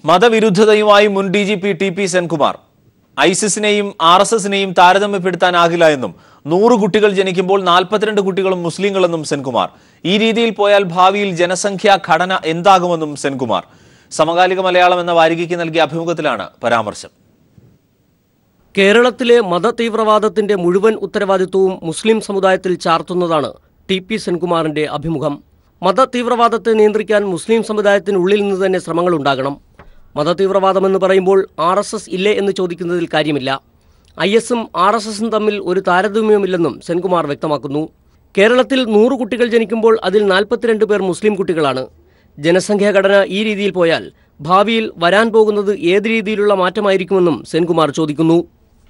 മതവിരുദ്ധതയുമായി മുൻ DGP TP Senkumar ഐസിസിനെയും RSSനെയും താരതമ്യപ്പെടുത്താനാകില്ല എന്നും 100 കുട്ടികൾ ജനിക്കുമ്പോൾ 42 കുട്ടികളും മുസ്ലിങ്ങളെന്നും സെൻകുമാർ. ഈ രീതിയിൽ പോയാൽ ഭാവിയിൽ ജനസംഖ്യാ ഘടന എന്താകുമെന്നും സെൻകുമാർ. സമകാലിക മലയാളം എന്ന വാരികയ്ക്ക് നൽകിയ അഭിമുഖത്തിലാണ് പരാമർശം. കേരളത്തിലെ മതതീവ്രവാദത്തിന്റെ മുഴുവൻ ഉത്തരവാദിത്വവും മുസ്ലിം സമുദായത്തിൽ ചാർത്തുന്നതാണ് TP സെൻകുമാറിന്റെ അഭിമുഖം. മതതീവ്രവാദത്തെ നിയന്ത്രിക്കാൻ മുസ്ലിം സമുദായത്തിനുള്ളിൽ നിന്ന് തന്നെ ശ്രമങ്ങളുണ്ടാകണം. മതതീവ്രവാദമെന്ന് പറയുമ്പോൾ RSS ഇല്ലേ എന്ന് ചോദിക്കുന്നതിൽ കാര്യമില്ല. ISും RSSും തമ്മിൽ ഒരു താരതമ്യമില്ലെന്നും സെൻകുമാർ വ്യക്തമാക്കുന്നു. കേരളത്തിൽ 100 കുട്ടികൾ ജനിക്കുമ്പോൾ അതിൽ 42 പേർ മുസ്ലിം കുട്ടികളാണ്. ജനസംഖ്യാ ഘടന ഈ രീതിയിൽ പോയാൽ ഭാവിയിൽ വരാൻ പോകുന്നത് ഏത് രീതിയിലുള്ള മാറ്റമായിരിക്കുമെന്നും സെൻകുമാർ ചോദിക്കുന്നു.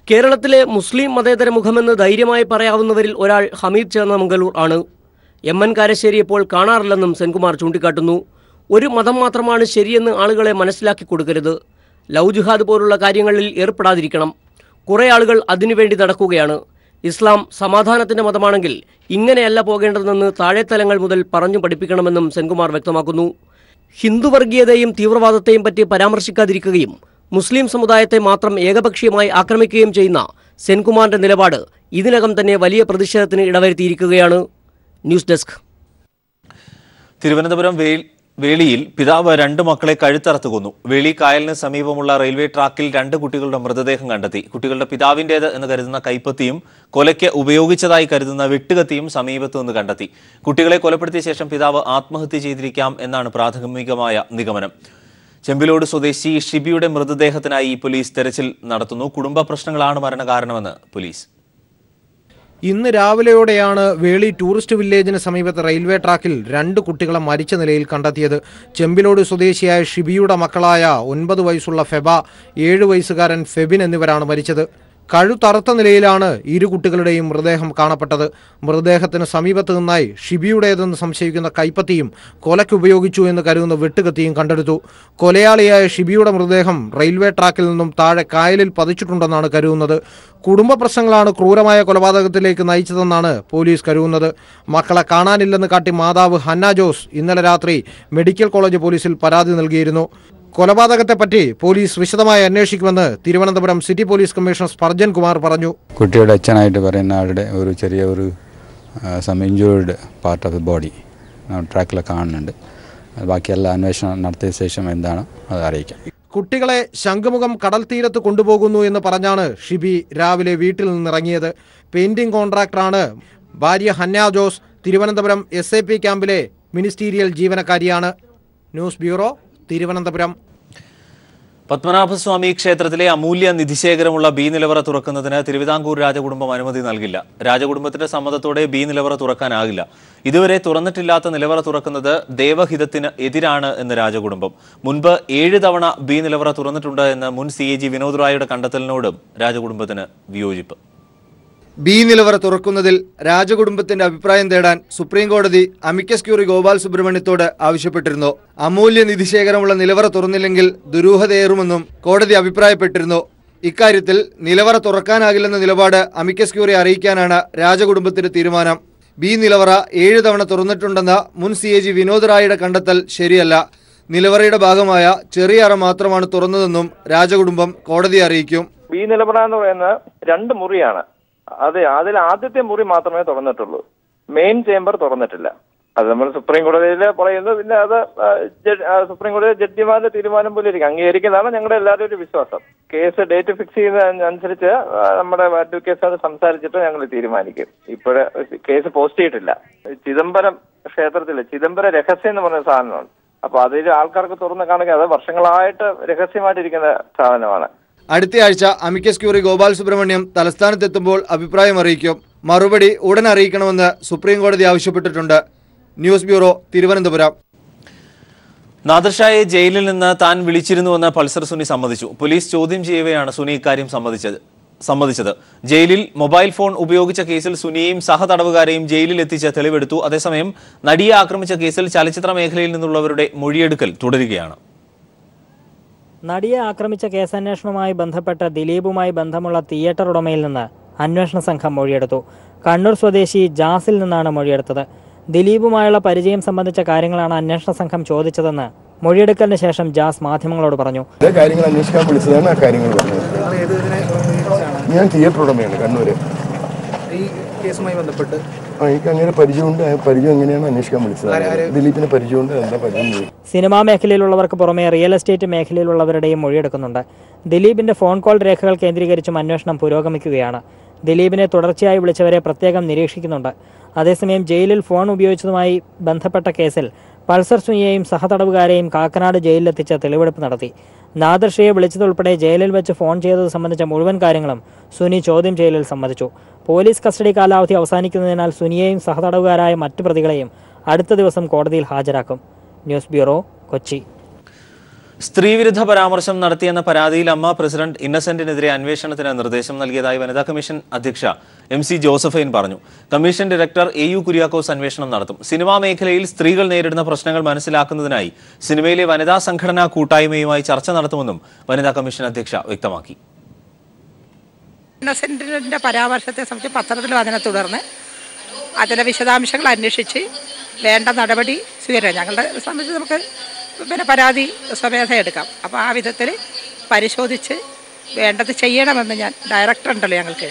കേരളത്തിലെ മുസ്ലിം മതേതര മുഖമെന്ന് ധൈര്യമായി പറയാവുന്നവരിൽ ഒരാൾ ഹമീദ് ചേന്നമംഗലൂർ ആണ്. MN കാരശ്ശേരി ഇപ്പോൾ കാണാറില്ലെന്നും സെൻകുമാർ ചൂണ്ടിക്കാട്ടുന്നു. ഒരു മതം മാത്രമാണ് ശരിയെന്ന് ആളുകളെ മനസ്സിലാക്കി കൊടുക്കരുത്. ലവ് ജിഹാദ് പോലുള്ള കാര്യങ്ങളിൽ ഏർപ്പെടാതിരിക്കണം. കുറേ ആളുകൾ അതിനുവേണ്ടി നടക്കുകയാണ്. ഇസ്ലാം സമാധാനത്തിന്റെ മതമാണെങ്കിൽ ഇങ്ങനെയല്ല പോകേണ്ടതെന്ന് താഴെത്തലങ്ങൾ മുതൽ പറഞ്ഞു പഠിപ്പിക്കണമെന്നും സെൻകുമാർ വ്യക്തമാക്കുന്നു. ഹിന്ദുവർഗീയതയും തീവ്രവാദത്തെയും പറ്റി പരാമർശിക്കാതിരിക്കുകയും മുസ്ലിം സമുദായത്തെ മാത്രം ഏകപക്ഷീയമായി ആക്രമിക്കുകയും ചെയ്യുന്ന സെൻകുമാറിന്റെ നിലപാട് ഇതിനകം തന്നെ വലിയ പ്രതിഷേധത്തിന് ഇടവരുത്തിയിരിക്കുകയാണ്. News desk. തിരുവനന്തപുരം വേളിയിൽ പിതാവ് 2 മക്കളെ കഴുത്തറുത്ത് കൊന്നു. വേളി കായലിന് സമീപമുള്ള റെയിൽവേ ട്രാക്കിൽ 2 കുട്ടികളുടെ മൃതദേഹം കണ്ടെത്തി. കുട്ടികളുടെ പിതാവിന്റേത് എന്ന് കരുതുന്ന കൈപ്പത്തിയും കൊലയ്ക്ക് ഉപയോഗിച്ചതായി കരുതുന്ന വെട്ടുകത്തിയും സമീപത്തു നിന്ന് കണ്ടെത്തി. കുട്ടികളെ കൊലപ്പെടുത്തിയ ശേഷം പിതാവ് ആത്മഹത്യ ചെയ്തിരിക്കാം എന്നാണ് പ്രാഥമികമായ നിഗമനം. ചെമ്പിലോട് സ്വദേശി ഷിബിയുടെ മൃതദേഹത്തിനായി പോലീസ് തെരച്ചിൽ നടത്തുന്നു. കുടുംബ പ്രശ്നങ്ങളാണ് മരണകാരണമെന്ന് പോലീസ്. ഇന്ന് രാവിലെയോടെയാണ് വേളി ടൂറിസ്റ്റ് വില്ലേജിന് സമീപത്ത് റെയിൽവേ ട്രാക്കിൽ 2 കുട്ടികളെ മരിച്ച നിലയിൽ കണ്ടെത്തിയത്. ചെമ്പിലോട് സ്വദേശിയായ ഷിബിയുടെ മക്കളായ 9 വയസ്സുള്ള ഫെബ, 7 വയസ്സുകാരൻ ഫെബിൻ എന്നിവരാണ് മരിച്ചത്. കഴുത്തറുത്ത നിലയിലാണ് 2 കുട്ടികളുടെയും മൃതദേഹം കാണപ്പെട്ടത്. മൃതദേഹത്തിന് സമീപത്ത് നിന്നായി ഷിബിയുടേതെന്ന് സംശയിക്കുന്ന കൈപ്പത്തിയും കൊലയ്ക്ക് ഉപയോഗിച്ചു എന്ന് കരുതുന്ന വെട്ടുകത്തിയും കണ്ടെടുത്തു. കൊലയാളിയായ ഷിബിയുടെ മൃതദേഹം റെയിൽവേ ട്രാക്കിൽ നിന്നും താഴെ കായലിൽ പതിച്ചിട്ടുണ്ടെന്നാണ് കരുതുന്നത്. കുടുംബ പ്രശ്നങ്ങളാണ് ക്രൂരമായ കൊലപാതകത്തിലേക്ക് നയിച്ചതെന്നാണ് പോലീസ് കരുതുന്നത്. മക്കളെ കാണാനില്ലെന്ന് കാട്ടി മാതാവ് ഹന്ന ജോസ് ഇന്നലെ രാത്രി മെഡിക്കൽ കോളേജ് പോലീസിൽ പരാതി നൽകിയിരുന്നു. കൊലപാതകത്തെപ്പറ്റി പോലീസ് വിശദമായി അന്വേഷിക്കുമെന്ന് Thiruvananthapuram city police commissioner Sparjan Kumar പറഞ്ഞു. കുട്ടിയുടെ അച്ഛനായിട്ട് പറയുന്ന ആളുടെ ഒരു ചെറിയ some injured part of the body ട്രാക്കിൽ കാണുന്നുണ്ട്. ബാക്കിയെല്ലാം അന്വേഷണം നടത്തിയ ശേഷം എന്താണ് അത് അറിയിക്കാം. കുട്ടികളെ ശംഖുമുഖം കടൽ തീരത്ത് കൊണ്ടുപോകുന്നു എന്ന് പറഞ്ഞാണ് ഷിബി രാവിലെ വീട്ടിൽ നിന്നിറങ്ങിയത്. പെയിന്റിംഗ് കോൺട്രാക്ടറാണ്. ഭാര്യ ഹന്ന ജോസ് തിരുവനന്തപുരം SAP ക്യാമ്പിലെ മിനിസ്റ്റീരിയൽ ജീവനക്കാരിയാണ്. News bureau, Thiruvananthapuram. പത്മനാഭസ്വാമി ക്ഷേത്രത്തിലെ അമൂല്യ നിധിശേഖരമുള്ള B നിലവറ തുറക്കുന്നതിന് തിരുവിതാംകൂർ രാജകുടുംബം അനുമതി നൽകില്ല. രാജകുടുംബത്തിന്റെ സമ്മതത്തോടെ B നിലവറ തുറക്കാനാകില്ല. ഇതുവരെ തുറന്നിട്ടില്ലാത്ത നിലവറ തുറക്കുന്നത് ദേവഹിതത്തിന് എതിരാണ് എന്ന് രാജകുടുംബം. മുൻപ് 7 തവണ B നിലവറ തുറന്നിട്ടുണ്ട് എന്ന് മുൻ CAG വിനോദ് റായിയുടെ കണ്ടെത്തലിനോടും രാജകുടുംബത്തിന് വിയോജിപ്പ്. B നിലവറ തുറക്കുന്നതിൽ രാജകുടുംബത്തിന്റെ അഭിപ്രായം തേടാൻ സുപ്രീം കോടതി അമിക്കസ് ക്യൂറി ഗോപാൽ സുബ്രഹ്മണ്യത്തോട് ആവശ്യപ്പെട്ടിരുന്നു. അമൂല്യ നിധിശേഖരമുള്ള നിലവറ തുറന്നില്ലെങ്കിൽ ദുരൂഹതയേറുമെന്നും കോടതി അഭിപ്രായപ്പെട്ടിരുന്നു. ഇക്കാര്യത്തിൽ നിലവറ തുറക്കാനാകില്ലെന്ന നിലപാട് അമിക്കസ് ക്യൂറി അറിയിക്കാനാണ് രാജകുടുംബത്തിന്റെ തീരുമാനം. B നിലവറ 7 തവണ തുറന്നിട്ടുണ്ടെന്ന മുൻ CAG വിനോദ് റായിയുടെ കണ്ടെത്തൽ ശരിയല്ല. നിലവറയുടെ ഭാഗമായ ചെറിയ അറ മാത്രമാണ് തുറന്നതെന്നും രാജകുടുംബം കോടതിയെ അറിയിക്കും. B നിലവറ എന്ന് പറയുന്നത് 2 മുറിയാണ്. അതെ, അതിൽ ആദ്യത്തെ മുറി മാത്രമേ തുറന്നിട്ടുള്ളൂ. മെയിൻ ചേംബർ തുറന്നിട്ടില്ല. അത് നമ്മൾ സുപ്രീം കോടതിയിൽ പറയുന്നു. പിന്നെ അത് സുപ്രീം കോടതി ജഡ്ജിമാരുടെ തീരുമാനം പോലെ ഇരിക്കും. അംഗീകരിക്കുന്നതാണ് ഞങ്ങളുടെ എല്ലാവരും ഒരു വിശ്വാസം. കേസ് ഡേറ്റ് ഫിക്സ് ചെയ്യുന്നതനുസരിച്ച് നമ്മുടെ അഡ്വക്കേറ്റ്സ് സംസാരിച്ചിട്ട് ഞങ്ങൾ തീരുമാനിക്കും. ഇപ്പോഴേ കേസ് പോസ്റ്റ് ചെയ്തിട്ടില്ല. ചിദംബരം ക്ഷേത്രത്തില് ചിദംബര രഹസ്യം എന്ന് പറഞ്ഞ സാധനമാണ്. അപ്പൊ അതിൽ ആൾക്കാർക്ക് തുറന്ന് കാണുക അത് വർഷങ്ങളായിട്ട് രഹസ്യമായിട്ടിരിക്കുന്ന സാധനമാണ്. അടുത്തയാഴ്ച അമിക്കസ് ക്യൂറി ഗോപാൽ സുബ്രഹ്മണ്യം തലസ്ഥാനത്തെത്തുമ്പോൾ അഭിപ്രായം അറിയിക്കും. മറുപടി ഉടൻ അറിയിക്കണമെന്ന് സുപ്രീം കോടതി ആവശ്യപ്പെട്ടിട്ടുണ്ട്. News bureau, Thiruvananthapuram. നാദർഷായെ ജയിലിൽ നിന്ന് താൻ വിളിച്ചിരുന്നുവെന്ന് പൾസർ സുനി സമ്മതിച്ചു. പോലീസ് ചോദ്യം ചെയ്യവെയാണ് സുനി ഇക്കാര്യം സമ്മതിച്ചത്. ജയിലിൽ മൊബൈൽ ഫോൺ ഉപയോഗിച്ച കേസിൽ സുനിയെയും സഹതടവുകാരെയും ജയിലിൽ എത്തിച്ച് തെളിവെടുത്തു. അതേസമയം നടിയെ ആക്രമിച്ച കേസിൽ ചലച്ചിത്ര മേഖലയിൽ നിന്നുള്ളവരുടെ മൊഴിയെടുക്കൽ തുടരുകയാണ്. നടിയെ ആക്രമിച്ച കേസന്വേഷണവുമായി ബന്ധപ്പെട്ട് ദിലീപുമായി ബന്ധമുള്ള തിയേറ്റർ ഉടമയിൽ നിന്ന് അന്വേഷണ സംഘം മൊഴിയെടുത്തു. കണ്ണൂർ സ്വദേശി ജാസിൽ നിന്നാണ് മൊഴിയെടുത്തത്. ദിലീപുമായുള്ള പരിചയം സംബന്ധിച്ച കാര്യങ്ങളാണ് അന്വേഷണ സംഘം ചോദിച്ചതെന്ന് മൊഴിയെടുക്കലിന് ശേഷം ജാസ് മാധ്യമങ്ങളോട് പറഞ്ഞു. കാര്യങ്ങൾ അന്വേഷിക്കാൻ വിളിച്ചതാണ് ആ കാര്യങ്ങൾ പറഞ്ഞത്. ഞാൻ തിയേറ്റർ ഉടമയാണ് കണ്ണൂര്. ഈ കേസുമായി ബന്ധപ്പെട്ട് എനിക്ക് അങ്ങനെ പരിചയമുണ്ട്. പരിചയം എങ്ങനെയാണ് അന്വേഷിക്കാൻ വിളിച്ചത്. ദിലീപിന് പരിചയമുണ്ട്. എന്താ പരിചയം? സിനിമാ മേഖലയിലുള്ളവർക്ക് പുറമെ റിയൽ എസ്റ്റേറ്റ് മേഖലയിലുള്ളവരുടെയും മൊഴിയെടുക്കുന്നുണ്ട്. ദിലീപിന്റെ ഫോൺ കോൾ രേഖകൾ കേന്ദ്രീകരിച്ചും അന്വേഷണം പുരോഗമിക്കുകയാണ്. ദിലീപിനെ തുടർച്ചയായി വിളിച്ചവരെ പ്രത്യേകം നിരീക്ഷിക്കുന്നുണ്ട്. അതേസമയം ജയിലിൽ ഫോൺ ഉപയോഗിച്ചതുമായി ബന്ധപ്പെട്ട കേസിൽ പൾസർ സുനിയെയും സഹതടവുകാരെയും കാക്കനാട് ജയിലിലെത്തിച്ച് തെളിവെടുപ്പ് നടത്തി. നാദർഷയെ വിളിച്ചതുൾപ്പെടെ ജയിലിൽ വെച്ച് ഫോൺ ചെയ്തത് സംബന്ധിച്ച മുഴുവൻ കാര്യങ്ങളും സുനി ചോദ്യം ചെയ്യലിൽ സമ്മതിച്ചു. പോലീസ് കസ്റ്റഡി കാലാവധി അവസാനിക്കുന്നതിനാൽ സുനിയെയും സഹതടവുകാരായ മറ്റു പ്രതികളെയും അടുത്ത ദിവസം കോടതിയിൽ ഹാജരാക്കും. News bureau, Kochi. സ്ത്രീവിരുദ്ധ പരാമർശം നടത്തിയെന്ന പരാതിയിൽ അമ്മ പ്രസിഡന്റ് ഇന്നസെന്റിനെതിരെ അന്വേഷണത്തിന് നിർദ്ദേശം നൽകിയതായി വനിതാ കമ്മീഷൻ അധ്യക്ഷ MC ജോസഫൈൻ പറഞ്ഞു. കമ്മീഷൻ ഡയറക്ടർ AU കുര്യാക്കോസ് അന്വേഷണം നടത്തും. സിനിമാ മേഖലയിൽ സ്ത്രീകൾ നേരിടുന്ന പ്രശ്നങ്ങൾ മനസ്സിലാക്കുന്നതിനായി സിനിമയിലെ വനിതാ സംഘടനാ കൂട്ടായ്മയുമായി ചർച്ച നടത്തുമെന്നും വനിതാ കമ്മീഷൻ അധ്യക്ഷ വ്യക്തമാക്കി. ഇന്നസെന്റിന്റെ പരാമർശത്തെ സംബന്ധിച്ച് പത്രത്തിൽ അതിനെ തുടർന്ന് അതിലെ വിശദാംശങ്ങൾ അന്വേഷിച്ച് വേണ്ട നടപടി സ്വീകരിക്കാം. ഞങ്ങളുടെ സംബന്ധിച്ച് നമുക്ക് പരാതി സ്വമേധയാ എടുക്കാം. അപ്പോൾ ആ വിധത്തിൽ പരിശോധിച്ച് വേണ്ടത് ചെയ്യണമെന്ന് ഞാൻ ഡയറക്ടർ ഉണ്ടല്ലോ, ഞങ്ങൾക്ക്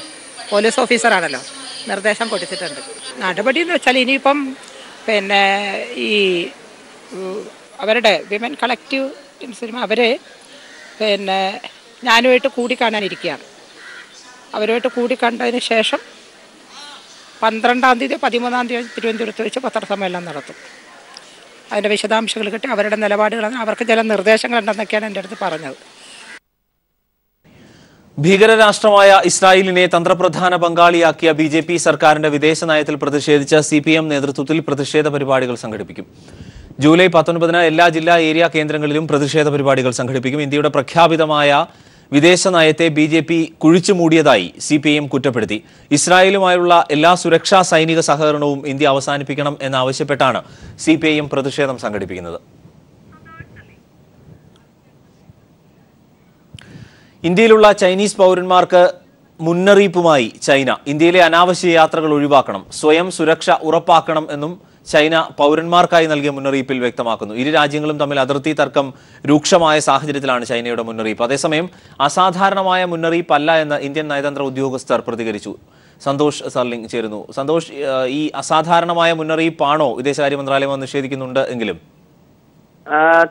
പോലീസ് ഓഫീസറാണല്ലോ, നിർദ്ദേശം കൊടുത്തിട്ടുണ്ട്. നടപടി എന്ന് വെച്ചാൽ ഇനിയിപ്പം ഈ അവരുടെ വിമൻ കളക്റ്റീവ് സിനിമ അവർ ഞാനുമായിട്ട് കൂടിക്കാണാനിരിക്കുകയാണ്. അവരുമായിട്ട് കൂടിക്കണ്ടതിന് ശേഷം 12-ാം തീയതി 13-ാം തീയതി തിരുവനന്തപുരത്ത് വെച്ച് പത്രസമ്മേളനം നടത്തും. അതിൻ്റെ വിശദാംശങ്ങൾ കിട്ടി അവരുടെ നിലപാടുകളാണ്, അവർക്ക് ചില നിർദ്ദേശങ്ങളുണ്ടെന്നൊക്കെയാണ് എൻ്റെ അടുത്ത് പറഞ്ഞത്. ഭീകരരാഷ്ട്രമായ ഇസ്രായേലിനെ തന്ത്രപ്രധാന പങ്കാളിയാക്കിയ BJP സർക്കാരിന്റെ വിദേശ നയത്തിൽ പ്രതിഷേധിച്ച CPM നേതൃത്വത്തിൽ പ്രതിഷേധ പരിപാടികൾ സംഘടിപ്പിക്കും. ജൂലൈ 19-ന് എല്ലാ ജില്ലാ ഏരിയ കേന്ദ്രങ്ങളിലും പ്രതിഷേധ പരിപാടികൾ സംഘടിപ്പിക്കും. ഇന്ത്യയുടെ പ്രഖ്യാപിതമായ വിദേശ നയത്തെ BJP കുഴിച്ചുമൂടിയതായി CPIM കുറ്റപ്പെടുത്തി. ഇസ്രായേലുമായുള്ള എല്ലാ സുരക്ഷാ സൈനിക സഹകരണവും ഇന്ത്യ അവസാനിപ്പിക്കണം എന്നാവശ്യപ്പെട്ടാണ് CPIM പ്രതിഷേധം സംഘടിപ്പിക്കുന്നത്. ഇന്ത്യയിലുള്ള ചൈനീസ് പൗരന്മാർക്ക് മുന്നറിയിപ്പുമായി ചൈന. ഇന്ത്യയിലെ അനാവശ്യ യാത്രകൾ ഒഴിവാക്കണം, സ്വയം സുരക്ഷ ഉറപ്പാക്കണം എന്നും ചൈന പൗരന്മാർക്കായി നൽകിയ മുന്നറിയിപ്പിൽ വ്യക്തമാക്കുന്നു. ഇരു രാജ്യങ്ങളും തമ്മിൽ അതിർത്തി തർക്കം രൂക്ഷമായ സാഹചര്യത്തിലാണ് ചൈനയുടെ മുന്നറിയിപ്പ്. അതേസമയം അസാധാരണമായ മുന്നറിയിപ്പല്ല എന്ന് ഇന്ത്യൻ നയതന്ത്ര ഉദ്യോഗസ്ഥർ പ്രതികരിച്ചു. സന്തോഷ് സർലിംഗ് ചേരുന്നു. സന്തോഷ്, ഈ അസാധാരണമായ മുന്നറിയിപ്പാണോ വിദേശകാര്യ മന്ത്രാലയം നിഷേധിക്കുന്നുണ്ട് എങ്കിലും?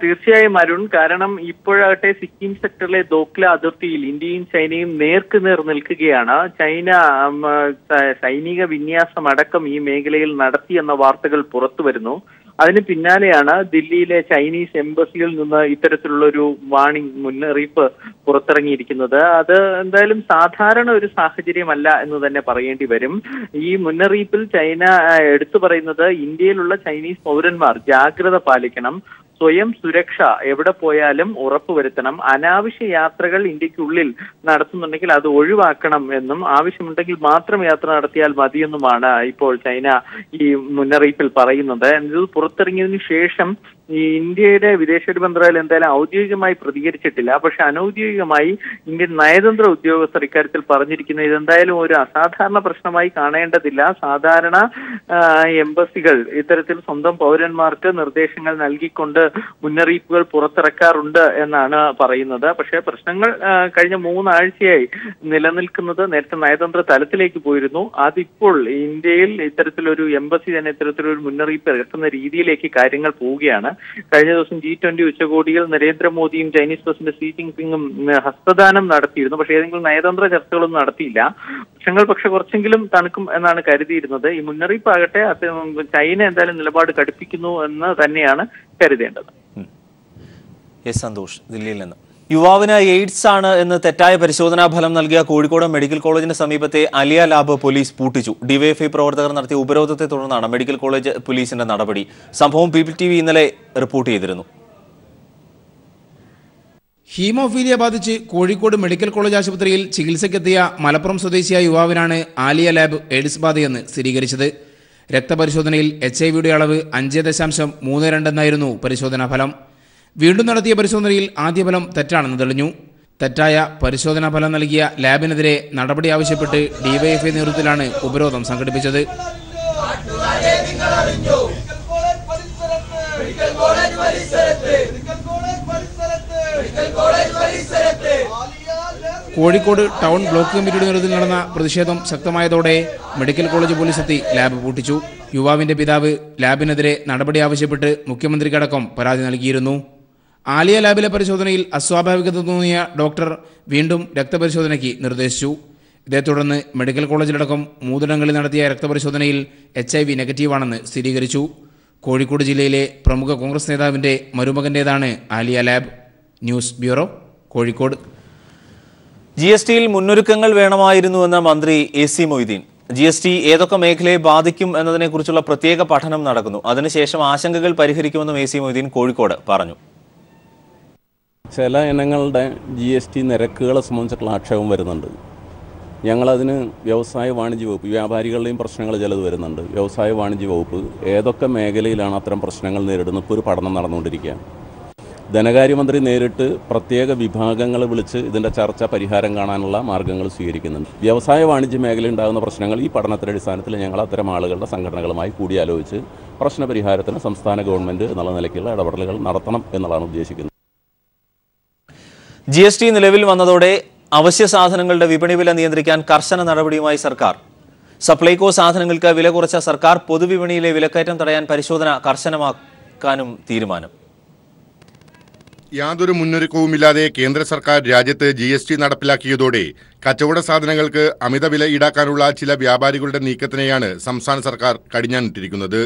തീർച്ചയായും അരുൺ, കാരണം ഇപ്പോഴാകട്ടെ സിക്കിം സെക്ടറിലെ ദോക്ല അതിർത്തിയിൽ ഇന്ത്യയും ചൈനയും നേർക്കുനേർ നിൽക്കുകയാണ്. ചൈന സൈനിക വിന്യാസം അടക്കം ഈ മേഖലയിൽ നടത്തിയെന്ന വാർത്തകൾ പുറത്തു വരുന്നു. അതിന് പിന്നാലെയാണ് ദില്ലിയിലെ ചൈനീസ് എംബസിയിൽ നിന്ന് ഇത്തരത്തിലുള്ള ഒരു വാർണിംഗ് മുന്നറിയിപ്പ് പുറത്തിറങ്ങിയിരിക്കുന്നത്. അത് എന്തായാലും സാധാരണ ഒരു സാഹചര്യമല്ല എന്ന് തന്നെ പറയേണ്ടി വരും. ഈ മുന്നറിയിപ്പിൽ ചൈന എടുത്തു പറയുന്നത് ഇന്ത്യയിലുള്ള ചൈനീസ് പൗരന്മാർ ജാഗ്രത പാലിക്കണം, സ്വയം സുരക്ഷ എവിടെ പോയാലും ഉറപ്പുവരുത്തണം, അനാവശ്യ യാത്രകൾ ഇന്ത്യക്കുള്ളിൽ നടത്തുന്നുണ്ടെങ്കിൽ അത് ഒഴിവാക്കണം എന്നും ആവശ്യമുണ്ടെങ്കിൽ മാത്രം യാത്ര നടത്തിയാൽ മതിയെന്നുമാണ് ഇപ്പോൾ ചൈന ഈ മുന്നറിയിപ്പിൽ പറയുന്നത്. ഇത് പുറത്തിറങ്ങിയതിനു ശേഷം ഈ ഇന്ത്യയുടെ വിദേശകാര്യ മന്ത്രാലയം എന്തായാലും ഔദ്യോഗികമായി പ്രതികരിച്ചിട്ടില്ല. പക്ഷെ അനൌദ്യോഗികമായി ഇന്ത്യൻ നയതന്ത്ര ഉദ്യോഗസ്ഥർ ഇക്കാര്യത്തിൽ പറഞ്ഞിരിക്കുന്നത് ഇതെന്തായാലും ഒരു അസാധാരണ പ്രശ്നമായി കാണേണ്ടതില്ല. സാധാരണ എംബസികൾ ഇത്തരത്തിൽ സ്വന്തം പൗരന്മാർക്ക് നിർദ്ദേശങ്ങൾ നൽകിക്കൊണ്ട് മുന്നറിയിപ്പുകൾ പുറത്തിറക്കാറുണ്ട് എന്നാണ് പറയുന്നത്. പക്ഷേ പ്രശ്നങ്ങൾ കഴിഞ്ഞ 3 ആഴ്ചയായി നിലനിൽക്കുന്നത് നേരത്തെ നയതന്ത്ര തലത്തിലേക്ക് പോയിരുന്നു. അതിപ്പോൾ ഇന്ത്യയിൽ ഇത്തരത്തിലൊരു എംബസി തന്നെ ഇത്തരത്തിലൊരു മുന്നറിയിപ്പ് ഇറക്കുന്ന രീതിയിലേക്ക് കാര്യങ്ങൾ പോവുകയാണ്. കഴിഞ്ഞ ദിവസം G20 ഉച്ചകോടിയിൽ നരേന്ദ്രമോദിയും ചൈനീസ് പ്രസിഡന്റ് ഷീ ജിൻപിങ്ങും ഹസ്തദാനം നടത്തിയിരുന്നു. പക്ഷേ ഏതെങ്കിലും നയതന്ത്ര ചർച്ചകളൊന്നും നടത്തിയില്ല. പ്രശ്നങ്ങൾ പക്ഷെ കുറച്ചെങ്കിലും തണുക്കും എന്നാണ് കരുതിയിരുന്നത്. ഈ മുന്നറിയിപ്പാകട്ടെ ചൈന എന്തായാലും നിലപാട് കടുപ്പിക്കുന്നു എന്ന് തന്നെയാണ് കരുതേണ്ടത്. സന്തോഷ്, ദില്ലിയിൽ നിന്ന്. യുവാവിന് എയ്ഡ്സ് ആണ് എന്ന് തെറ്റായ പരിശോധനാ ഫലം നൽകിയ കോഴിക്കോട് മെഡിക്കൽ കോളേജിന് സമീപത്തെ അലിയ ലാബ് പോലീസ് പൂട്ടിച്ചു. ഡിവൈഎഫ്ഐ പ്രവർത്തകർ നടത്തിയ ഉപരോധത്തെ തുടർന്നാണ് മെഡിക്കൽ കോളേജ് പോലീസിന്റെ നടപടി. സംഭവം PPTV ഇന്നലെ റിപ്പോർട്ട് ചെയ്തിരുന്നു. ഹീമോഫീലിയ ബാധിച്ച് കോഴിക്കോട് മെഡിക്കൽ കോളേജ് ആശുപത്രിയിൽ ചികിത്സയ്ക്കെത്തിയ മലപ്പുറം സ്വദേശിയായ യുവാവിനാണ് ആലിയ ലാബ് എയ്ഡ്സ് ബാധയെന്ന് സ്ഥിരീകരിച്ചത്. രക്തപരിശോധനയിൽ HIV അളവ് 5.32 എന്നായിരുന്നു പരിശോധനാ ഫലം. വീണ്ടും നടത്തിയ പരിശോധനയിൽ ആദ്യ ഫലം തെറ്റാണെന്ന് തെളിഞ്ഞു. തെറ്റായ പരിശോധനാ ഫലം നൽകിയ ലാബിനെതിരെ നടപടി ആവശ്യപ്പെട്ട് ഡിവൈഎഫ്ഐ നേതൃത്വത്തിലാണ് ഉപരോധം സംഘടിപ്പിച്ചത്. കോഴിക്കോട് ടൗൺ ബ്ലോക്ക് കമ്മിറ്റിയുടെ നേതൃത്വത്തിൽ നടന്ന പ്രതിഷേധം ശക്തമായതോടെ മെഡിക്കൽ കോളേജ് പോലീസ് എത്തി ലാബ് പൂട്ടിച്ചു. യുവാവിന്റെ പിതാവ് ലാബിനെതിരെ നടപടി ആവശ്യപ്പെട്ട് മുഖ്യമന്ത്രിക്കടക്കം പരാതി നൽകിയിരുന്നു. ആലിയ ലാബിലെ പരിശോധനയിൽ അസ്വാഭാവികത തോന്നിയ ഡോക്ടർ വീണ്ടും രക്തപരിശോധനയ്ക്ക് നിർദ്ദേശിച്ചു. ഇതേ തുടർന്ന് മെഡിക്കൽ കോളേജിലടക്കം 3 ഇടങ്ങളിൽ നടത്തിയ രക്തപരിശോധനയിൽ HIV നെഗറ്റീവാണെന്ന് സ്ഥിരീകരിച്ചു. കോഴിക്കോട് ജില്ലയിലെ പ്രമുഖ കോൺഗ്രസ് നേതാവിന്റെ മരുമകന്റേതാണ് Aliya lab. News bureau, Kozhikode. GSTയിൽ മുന്നൊരുക്കങ്ങൾ വേണമായിരുന്നുവെന്ന മന്ത്രി AC മൊയ്തീൻ. GST ഏതൊക്കെ മേഖലയെ ബാധിക്കും എന്നതിനെക്കുറിച്ചുള്ള പ്രത്യേക പഠനം നടക്കുന്നു. അതിനുശേഷം ആശങ്കകൾ പരിഹരിക്കുമെന്നും AC മൊയ്തീൻ കോഴിക്കോട് പറഞ്ഞു. ചില ഇനങ്ങളുടെ GST നിരക്കുകളെ സംബന്ധിച്ചിട്ടുള്ള ആക്ഷേപം വരുന്നുണ്ട്. ഞങ്ങളതിന് വ്യവസായ വാണിജ്യ വകുപ്പ്, വ്യാപാരികളുടെയും പ്രശ്നങ്ങൾ ചിലത് വരുന്നുണ്ട്. വ്യവസായ വാണിജ്യ വകുപ്പ് ഏതൊക്കെ മേഖലയിലാണ് അത്തരം പ്രശ്നങ്ങൾ നേരിടുന്നത് ഇപ്പോൾ ഒരു പഠനം നടന്നുകൊണ്ടിരിക്കുകയാണ്. ധനകാര്യമന്ത്രി നേരിട്ട് പ്രത്യേക വിഭാഗങ്ങൾ വിളിച്ച് ഇതിൻ്റെ ചർച്ച പരിഹാരം കാണാനുള്ള മാർഗ്ഗങ്ങൾ സ്വീകരിക്കുന്നുണ്ട്. വ്യവസായ വാണിജ്യ മേഖലയിൽ ഉണ്ടാകുന്ന പ്രശ്നങ്ങൾ ഈ പഠനത്തിൻ്റെ അടിസ്ഥാനത്തിൽ ഞങ്ങൾ അത്തരം ആളുകളുടെ സംഘടനകളുമായി കൂടിയാലോചിച്ച് പ്രശ്നപരിഹാരത്തിന് സംസ്ഥാന ഗവൺമെൻറ് എന്നുള്ള നിലയ്ക്കുള്ള ഇടപെടലുകൾ നടത്തണം എന്നുള്ളതാണ് ഉദ്ദേശിക്കുന്നത്. GST നിലവിൽ വന്നതോടെ അവശ്യ സാധനങ്ങളുടെ വിപണി വില നിയന്ത്രിക്കാൻ കർശന നടപടിയുമായി സർക്കാർ. സപ്ലൈകോ സാധനങ്ങൾക്ക് വില കുറച്ച സർക്കാർ പൊതുവിപണിയിലെ വിലക്കയറ്റം തടയാൻ പരിശോധന കർശനമാക്കാനും തീരുമാനം. യാതൊരു മുന്നൊരുക്കവുമില്ലാതെ കേന്ദ്ര സർക്കാർ രാജ്യത്ത് GST നടപ്പിലാക്കിയതോടെ കച്ചവട സാധനങ്ങൾക്ക് അമിത വില ഈടാക്കാനുള്ള ചില വ്യാപാരികളുടെ നീക്കത്തിനെയാണ് സംസ്ഥാന സർക്കാർ കടിഞ്ഞാണിട്ടിരിക്കുന്നത്.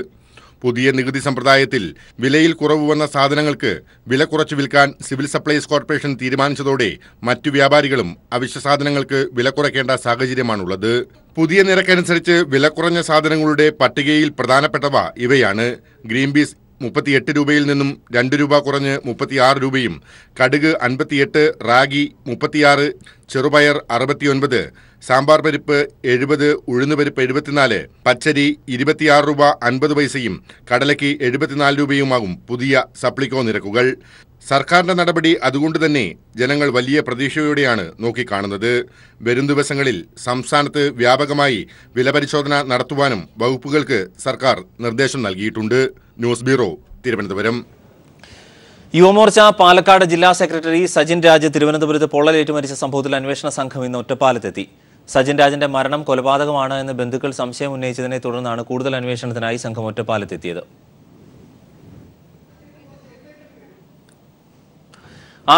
പുതിയ നികുതി സമ്പ്രദായത്തിൽ വിലയിൽ കുറവ് വന്ന സാധനങ്ങൾക്ക് വില കുറച്ച് വിൽക്കാൻ സിവിൽ സപ്ലൈസ് കോർപ്പറേഷൻ തീരുമാനിച്ചതോടെ മറ്റു വ്യാപാരികളും അവശ്യ സാധനങ്ങൾക്ക് വില കുറയ്ക്കേണ്ട സാഹചര്യമാണുള്ളത്. പുതിയ നിരക്കനുസരിച്ച് വില കുറഞ്ഞ സാധനങ്ങളുടെ പട്ടികയിൽ പ്രധാനപ്പെട്ടവ ഇവയാണ്. ഗ്രീൻ പീസ് 38 രൂപയിൽ നിന്നും 2 രൂപ കുറഞ്ഞ് 36 രൂപയും, കടുക് 58, റാഗി 36, ചെറുപയർ 69, സാമ്പാർ പരിപ്പ് 70, ഉഴുന്നുപരിപ്പ് 74, പച്ചരി 26 രൂപ 50 പൈസയും കടലയ്ക്ക് 74 രൂപയുമാകും പുതിയ സപ്ലിക്കോ നിരക്കുകൾ. സർക്കാരിന്റെ നടപടി അതുകൊണ്ട് തന്നെ ജനങ്ങൾ വലിയ പ്രതീക്ഷയോടെയാണ് നോക്കിക്കാണുന്നത്. വരും ദിവസങ്ങളിൽ സംസ്ഥാനത്ത് വ്യാപകമായി വിലപരിശോധന നടത്തുവാനും വകുപ്പുകൾക്ക് സർക്കാർ നിർദ്ദേശം നൽകിയിട്ടുണ്ട്. News bureau, Thiruvananthapuram. യുവമോർച്ച പാലക്കാട് ജില്ലാ സെക്രട്ടറി സജിൻ രാജ് തിരുവനന്തപുരത്ത് പൊള്ളലേറ്റ് മരിച്ച സംഭവത്തിൽ അന്വേഷണ സംഘം ഇന്ന് ഒറ്റപ്പാലത്തെത്തി. സജിൻ രാജിന്റെ മരണം കൊലപാതകമാണ് എന്ന് ബന്ധുക്കൾ സംശയം ഉന്നയിച്ചതിനെ തുടർന്നാണ് കൂടുതൽ അന്വേഷണത്തിനായി സംഘം ഒറ്റപ്പാലത്തെത്തിയത്.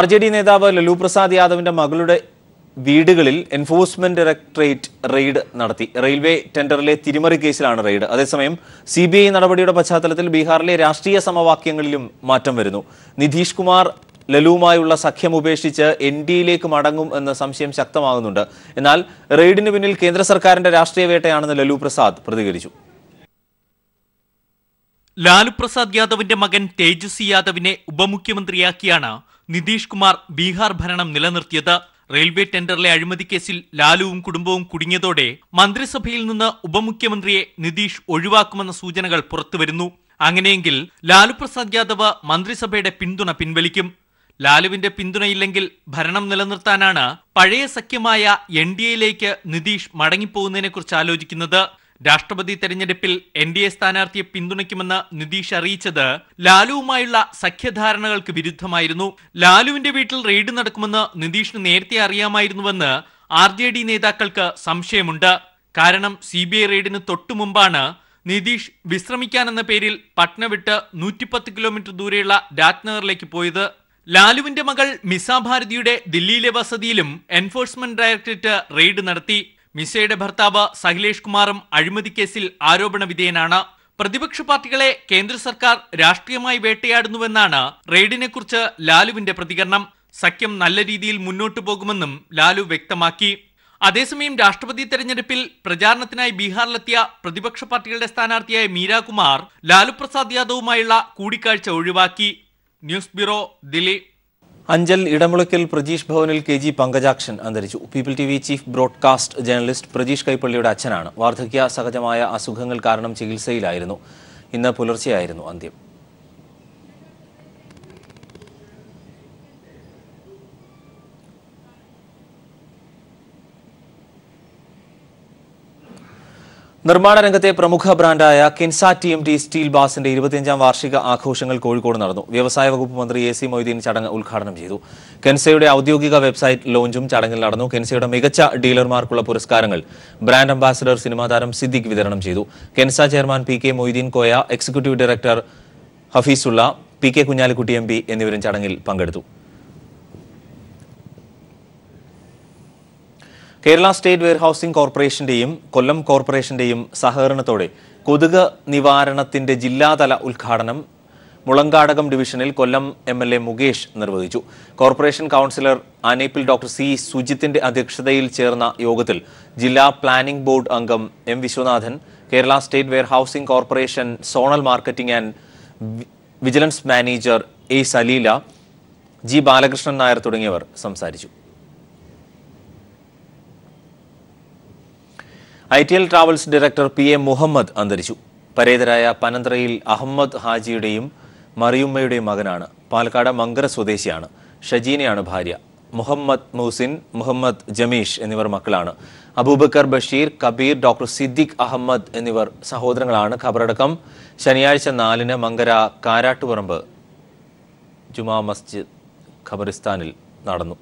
RJD നേതാവ് ലലു പ്രസാദ് യാദവിന്റെ മകളുടെ വീടുകളിൽ എൻഫോഴ്സ്മെന്റ് ഡയറക്ടറേറ്റ് റെയ്ഡ് നടത്തി. റെയിൽവേ ടെൻഡറിലെ തിരിമറി കേസിലാണ് റെയ്ഡ്. അതേസമയം CBI നടപടിയുടെ പശ്ചാത്തലത്തിൽ ബീഹാറിലെ രാഷ്ട്രീയ സമവാക്യങ്ങളിലും മാറ്റം വരുന്നു. നിതീഷ് കുമാർ ലലുവുമായുള്ള സഖ്യം ഉപേക്ഷിച്ച് NDAയിലേക്ക് മടങ്ങും എന്ന സംശയം ശക്തമാകുന്നുണ്ട്. എന്നാൽ റെയ്ഡിന് പിന്നിൽ കേന്ദ്ര സർക്കാരിന്റെ രാഷ്ട്രീയ വേട്ടയാണെന്ന് ലലു പ്രസാദ് പ്രതികരിച്ചു. ലാലു പ്രസാദ് യാദവിന്റെ മകൻ തേജസ്വി യാദവിനെ ഉപമുഖ്യമന്ത്രിയാക്കിയാണ് നിതീഷ് കുമാർ ബീഹാർ ഭരണം നിലനിർത്തിയത്. റെയിൽവേ ടെൻഡറിലെ അഴിമതി കേസിൽ ലാലുവും കുടുംബവും കുടുങ്ങിയതോടെ മന്ത്രിസഭയിൽ നിന്ന് ഉപമുഖ്യമന്ത്രിയെ നിതീഷ് ഒഴിവാക്കുമെന്ന സൂചനകൾ പുറത്തുവരുന്നു. അങ്ങനെയെങ്കിൽ ലാലു പ്രസാദ് യാദവ് മന്ത്രിസഭയുടെ പിന്തുണ പിൻവലിക്കും. ലാലുവിന്റെ പിന്തുണയില്ലെങ്കിൽ ഭരണം നിലനിർത്താനാണ് പഴയ സഖ്യമായ NDAയിലേക്ക് നിതീഷ് മടങ്ങിപ്പോകുന്നതിനെക്കുറിച്ച് ആലോചിക്കുന്നത്. രാഷ്ട്രപതി തെരഞ്ഞെടുപ്പിൽ NDA സ്ഥാനാർത്ഥിയെ പിന്തുണയ്ക്കുമെന്ന് നിതീഷ് അറിയിച്ചത് ലാലുവുമായുള്ള സഖ്യധാരണകൾക്ക് വിരുദ്ധമായിരുന്നു. ലാലുവിന്റെ വീട്ടിൽ റെയ്ഡ് നടക്കുമെന്ന് നിതീഷിന് നേരത്തെ അറിയാമായിരുന്നുവെന്ന് RJD നേതാക്കൾക്ക് സംശയമുണ്ട്. കാരണം CBI റെയ്ഡിന് തൊട്ടുമുമ്പാണ് നിതീഷ് വിശ്രമിക്കാനെന്ന പേരിൽ പട്ന വിട്ട് 110 കിലോമീറ്റർ ദൂരെയുള്ള രാജ്നഗറിലേക്ക് പോയത്. ലാലുവിന്റെ മകൾ മിസ ഭാരതിയുടെ ദില്ലിയിലെ വസതിയിലും എൻഫോഴ്സ്മെന്റ് ഡയറക്ടറേറ്റ് റെയ്ഡ് നടത്തി. മിസയുടെ ഭർത്താവ് സഹിലേഷ് കുമാറും അഴിമതി കേസിൽ ആരോപണ വിധേയനാണ്. പ്രതിപക്ഷ പാർട്ടികളെ കേന്ദ്ര സർക്കാർ രാഷ്ട്രീയമായി വേട്ടയാടുന്നുവെന്നാണ് റെയ്ഡിനെക്കുറിച്ച് ലാലുവിന്റെ പ്രതികരണം. സഖ്യം നല്ല രീതിയിൽ മുന്നോട്ടു പോകുമെന്നും ലാലു വ്യക്തമാക്കി. അതേസമയം രാഷ്ട്രപതി തെരഞ്ഞെടുപ്പിൽ പ്രചാരണത്തിനായി ബീഹാറിലെത്തിയ പ്രതിപക്ഷ പാർട്ടികളുടെ സ്ഥാനാർത്ഥിയായ മീരാ കുമാർ ലാലു പ്രസാദ് യാദവുമായുള്ള കൂടിക്കാഴ്ച ഒഴിവാക്കി. News bureau, Delhi. അഞ്ചൽ ഇടമുളയ്ക്കൽ പ്രജീഷ് ഭവനിൽ KG പങ്കജാക്ഷൻ അന്തരിച്ചു. People TV chief broadcast journalist Prajeesh കൈപ്പള്ളിയുടെ അച്ഛനാണ്. വാർദ്ധക്യ സഹജമായ അസുഖങ്ങൾ കാരണം ചികിത്സയിലായിരുന്നു. ഇന്ന് പുലർച്ചെയായിരുന്നു അന്ത്യം. നിർമ്മാണ രംഗത്തെ പ്രമുഖ ബ്രാൻഡായ കെൻസ TMT സ്റ്റീൽ ബാസിന്റെ 25ാം വാർഷിക ആഘോഷങ്ങൾ കോഴിക്കോട് നടന്നു. വ്യവസായ വകുപ്പ് മന്ത്രി AC മൊയ്തീൻ ചടങ്ങ് ഉദ്ഘാടനം ചെയ്തു. കെൻസയുടെ ഔദ്യോഗിക വെബ്സൈറ്റ് ലോഞ്ചും ചടങ്ങിൽ നടന്നു. കെൻസയുടെ മികച്ച ഡീലർമാർക്കുള്ള പുരസ്കാരങ്ങൾ ബ്രാൻഡ് അംബാസഡർ സിനിമാ താരം സിദ്ദിഖ് വിതരണം ചെയ്തു. Kensa chairman PK Moideen Koya, executive director Hafeezulla, PK Kunhalikutty MP എന്നിവരും ചടങ്ങിൽ പങ്കെടുത്തു. കേരള സ്റ്റേറ്റ് വെയർഹൌസിംഗ് കോർപ്പറേഷന്റെയും കൊല്ലം കോർപ്പറേഷന്റെയും സഹകരണത്തോടെ കൊതുക് നിവാരണത്തിന്റെ ജില്ലാതല ഉദ്ഘാടനം മുളങ്കാടകം ഡിവിഷനിൽ കൊല്ലം MLA മുകേഷ് നിർവഹിച്ചു. Corporation councillor Aneppil doctor C സുജിത്തിന്റെ അധ്യക്ഷതയിൽ ചേർന്ന യോഗത്തിൽ ജില്ലാ പ്ലാനിംഗ് ബോർഡ് അംഗം M Viswanathan, Kerala state warehousing corporation zonal marketing and vigilance manager A Saleela, G Balakrishnan Nair തുടങ്ങിയവർ സംസാരിച്ചു. ITL travels director PA Muhammad അന്തരിച്ചു. പരേതരായ പനന്തറയിൽ അഹമ്മദ് ഹാജിയുടെയും മറിയുമ്മയുടെയും മകനാണ്. പാലക്കാട് മങ്കര സ്വദേശിയാണ്. ഷജീനയാണ് ഭാര്യ. മുഹമ്മദ് മൂസിൻ, മുഹമ്മദ് ജമീഷ് എന്നിവർ മക്കളാണ്. അബൂബക്കർ ബഷീർ, കബീർ, ഡോക്ടർ സിദ്ദിഖ് അഹമ്മദ് എന്നിവർ സഹോദരങ്ങളാണ്. ഖബറടക്കം ശനിയാഴ്ച 4-ന് മങ്കര കാരാട്ടുപറമ്പ് ജുമാ മസ്ജിദ് ഖബറിസ്ഥാനിൽ നടന്നു.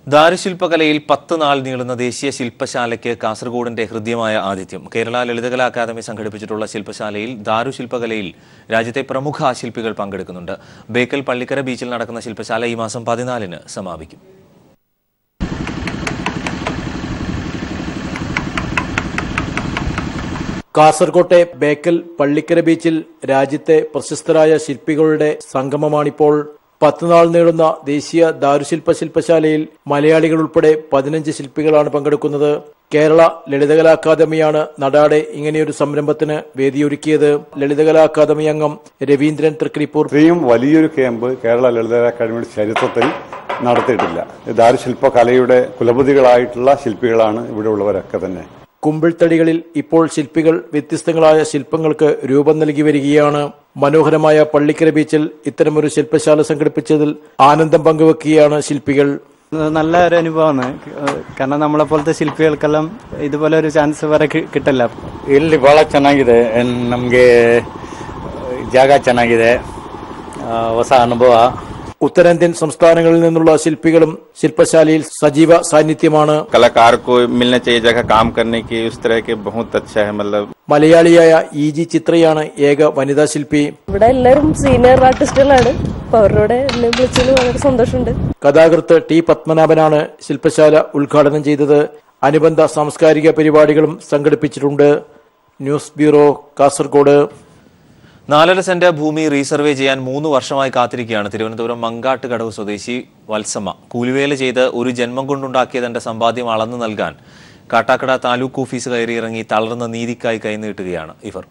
ദാരുശില്പകലയിൽ 10 നാൾ നീളുന്ന ദേശീയ ശില്പശാലയ്ക്ക് കാസർഗോഡിന്റെ ഹൃദ്യമായ ആതിഥ്യം. കേരള ലളിതകലാ അക്കാദമി സംഘടിപ്പിച്ചിട്ടുള്ള ശില്പശാലയിൽ ദാരുശില്പകലയിൽ രാജ്യത്തെ പ്രമുഖ ശില്പികൾ പങ്കെടുക്കുന്നുണ്ട്. ബേക്കൽ പള്ളിക്കര ബീച്ചിൽ നടക്കുന്ന ശില്പശാല ഈ മാസം 14-ന് സമാപിക്കും. കാസർകോട്ടെ ബേക്കൽ പള്ളിക്കര ബീച്ചിൽ രാജ്യത്തെ പ്രശസ്തരായ ശില്പികളുടെ സംഗമമാണിപ്പോൾ. 10 നാൾ നീളുന്ന ദേശീയ ശില്പശാലയിൽ മലയാളികൾ ഉൾപ്പെടെ 15 ശില്പികളാണ് പങ്കെടുക്കുന്നത്. കേരള ലളിതകലാ അക്കാദമിയാണ് നടാടെ ഇങ്ങനെയൊരു സംരംഭത്തിന് വേദിയൊരുക്കിയത്. ലളിതകലാ അക്കാദമി അംഗം രവീന്ദ്രൻ തൃക്കരിപ്പൂർ. ഇത്രയും വലിയൊരു ക്യാമ്പ് കേരള ലളിതകലാ അക്കാദമിയുടെ ചരിത്രത്തിൽ നടത്തിയിട്ടില്ല. ദാരുശില്പകലയുടെ കുലപതികളായിട്ടുള്ള ശില്പികളാണ് ഇവിടെ ഉള്ളവരൊക്കെ തന്നെ. കുമ്പിൾത്തടികളിൽ ഇപ്പോൾ ശില്പികൾ വ്യത്യസ്തങ്ങളായ ശില്പങ്ങൾക്ക് രൂപം നൽകി വരികയാണ്. മനോഹരമായ പള്ളിക്കര ബീച്ചിൽ ഇത്തരമൊരു ശില്പശാല സംഘടിപ്പിച്ചതിൽ ആനന്ദം പങ്കുവെക്കുകയാണ് ശില്പികൾ. നല്ല ഒരു അനുഭവമാണ്. കാരണം നമ്മളെ പോലത്തെ ശില്പികൾക്കെല്ലാം ഇതുപോലെ ഒരു ചാൻസ് വേറെ കിട്ടില്ല. ಇಲ್ಲಿ ಬಹಳ ಚೆನ್ನಾಗಿದೆ. ನಮಗೆ ಜಾಗ ಚೆನ್ನಾಗಿದೆ, ಹೊಸ ಅನುಭವ. ഉത്തരേന്ത്യൻ സംസ്ഥാനങ്ങളിൽ നിന്നുള്ള ശില്പികളും ശില്പശാലയിൽ സജീവ സാന്നിധ്യമാണ്. कलाकार को मिलना चाहिए जगह काम करने की, उस तरह के बहुत अच्छा है. मतलब മലയാളിയായ EG ചിത്രയാണ് ഏക വനിതാ ശില്പി. ഇവിടെ എല്ലാവരും സീനിയർ ആർട്ടിസ്റ്റുകളാണ്. അവരോട് എന്നെ വിളിച്ചതിൽ വളരെ സന്തോഷമുണ്ട്. കഥാകൃത്ത് T പത്മനാഭനാണ് ശില്പശാല ഉദ്ഘാടനം ചെയ്തത്. അനുബന്ധ സാംസ്കാരിക പരിപാടികളും സംഘടിപ്പിച്ചിട്ടുണ്ട്. News bureau, Kasaragod. 4.5 സെന്റ് ഭൂമി റീസർവേ ചെയ്യാൻ 3 വർഷമായി കാത്തിരിക്കുകയാണ് തിരുവനന്തപുരം മങ്കാട്ടുകടവ് സ്വദേശി വത്സമ്മ. കൂലിവേല ചെയ്ത് ഒരു ജന്മം കൊണ്ടുണ്ടാക്കിയ തന്റെ സമ്പാദ്യം അളന്നു നൽകാൻ കാട്ടാക്കട താലൂക്ക് ഓഫീസ് കയറിയിറങ്ങി തളർന്ന നീതിക്കായി കൈനീട്ടുകയാണ് ഇവർ.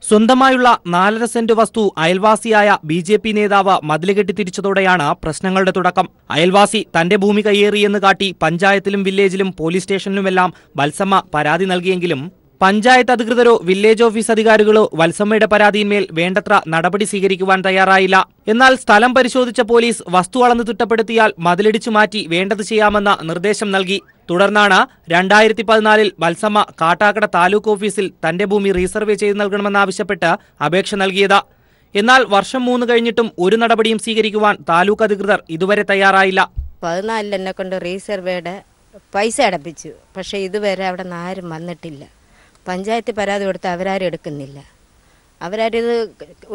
സ്വന്തമായുള്ള 4.5 സെന്റ് വസ്തു അയൽവാസിയായ BJP നേതാവ് മതിലുകെട്ടി തിരിച്ചതോടെയാണ് പ്രശ്നങ്ങളുടെ തുടക്കം. അയൽവാസി തന്റെ ഭൂമി കയ്യേറിയെന്ന് കാട്ടി പഞ്ചായത്തിലും വില്ലേജിലും പോലീസ് സ്റ്റേഷനിലുമെല്ലാം വത്സമ്മ പരാതി നൽകിയെങ്കിലും പഞ്ചായത്ത് അധികൃതരോ വില്ലേജ് ഓഫീസ് അധികാരികളോ വത്സമ്മയുടെ പരാതിയിന്മേൽ വേണ്ടത്ര നടപടി സ്വീകരിക്കുവാൻ തയ്യാറായില്ല. എന്നാൽ സ്ഥലം പരിശോധിച്ച പോലീസ് വസ്തു അളന്ന് തിട്ടപ്പെടുത്തിയാൽ മതിലിടിച്ചു മാറ്റി വേണ്ടത് ചെയ്യാമെന്ന നിർദ്ദേശം നൽകി. തുടർന്നാണ് 2014-ൽ വത്സമ്മ കാട്ടാക്കട താലൂക്ക് ഓഫീസിൽ തന്റെ ഭൂമി റീസർവേ ചെയ്തു നൽകണമെന്നാവശ്യപ്പെട്ട് അപേക്ഷ നൽകിയത്. എന്നാൽ വർഷം 3 കഴിഞ്ഞിട്ടും ഒരു നടപടിയും സ്വീകരിക്കുവാൻ താലൂക്ക് അധികൃതർ ഇതുവരെ തയ്യാറായില്ല. 14 എന്നെ കൊണ്ട് റീസർവേയുടെ പൈസ അടപ്പിച്ചു. പക്ഷേ ഇതുവരെ അവിടെ നിന്ന് ആരും വന്നിട്ടില്ല. പഞ്ചായത്ത് പരാതി കൊടുത്ത് അവരാരും എടുക്കുന്നില്ല, അവരാരും ഇത്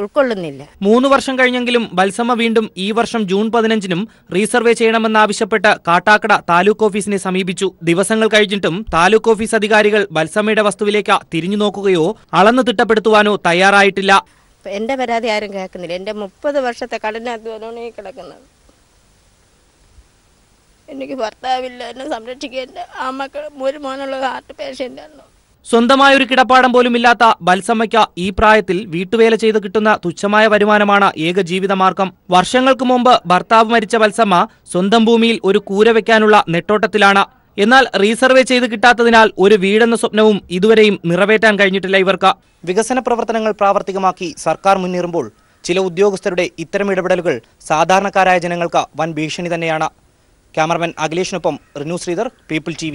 ഉൾക്കൊള്ളുന്നില്ല. 3 വർഷം കഴിഞ്ഞെങ്കിലും വത്സമ്മ വീണ്ടും ഈ വർഷം ജൂൺ 15-നും റീസർവേ ചെയ്യണമെന്നാവശ്യപ്പെട്ട് കാട്ടാക്കട താലൂക്ക് ഓഫീസിനെ സമീപിച്ചു. ദിവസങ്ങൾ കഴിഞ്ഞിട്ടും താലൂക്ക് ഓഫീസ് അധികാരികൾ വത്സമ്മയുടെ വസ്തുവിലേക്ക് തിരിഞ്ഞു നോക്കുകയോ അളന്നു തിട്ടപ്പെടുത്തുവാനോ തയ്യാറായിട്ടില്ല. എന്റെ പരാതി ആരും കേൾക്കുന്നില്ല. എന്റെ 30 വർഷത്തെ കഠിനാധ്വാനമാണ് ഈ കിടക്കുന്നത്. എനിക്ക് ഭർത്താവില്ല, എന്നെ സംരക്ഷിക്കാൻ. ആ മക്കൾ ഒരു മോനുള്ള ഹാർട്ട് പേഷ്യൻ്റാണ്. സ്വന്തമായൊരു കിടപ്പാടം പോലും ഇല്ലാത്ത വത്സമ്മയ്ക്ക് ഈ പ്രായത്തിൽ വീട്ടുവേല ചെയ്ത് കിട്ടുന്ന തുച്ഛമായ വരുമാനമാണ് ഏക ജീവിതമാർഗം. വർഷങ്ങൾക്ക് മുമ്പ് ഭർത്താവ് മരിച്ച വത്സമ്മ സ്വന്തം ഭൂമിയിൽ ഒരു കൂര വെക്കാനുള്ള നെട്ടോട്ടത്തിലാണ്. എന്നാൽ റീസർവേ ചെയ്ത് കിട്ടാത്തതിനാൽ ഒരു വീടെന്ന സ്വപ്നവും ഇതുവരെയും നിറവേറ്റാൻ കഴിഞ്ഞിട്ടില്ല ഇവർക്ക്. വികസന പ്രവർത്തനങ്ങൾ പ്രാവർത്തികമാക്കി സർക്കാർ മുന്നേറുമ്പോൾ ചില ഉദ്യോഗസ്ഥരുടെ ഇത്തരം ഇടപെടലുകൾ സാധാരണക്കാരായ ജനങ്ങൾക്ക് വൻ ഭീഷണി തന്നെയാണ്. ക്യാമറമാൻ അഖിലേഷിനൊപ്പം റിനു ശ്രീധർ, പീപ്പിൾ TV.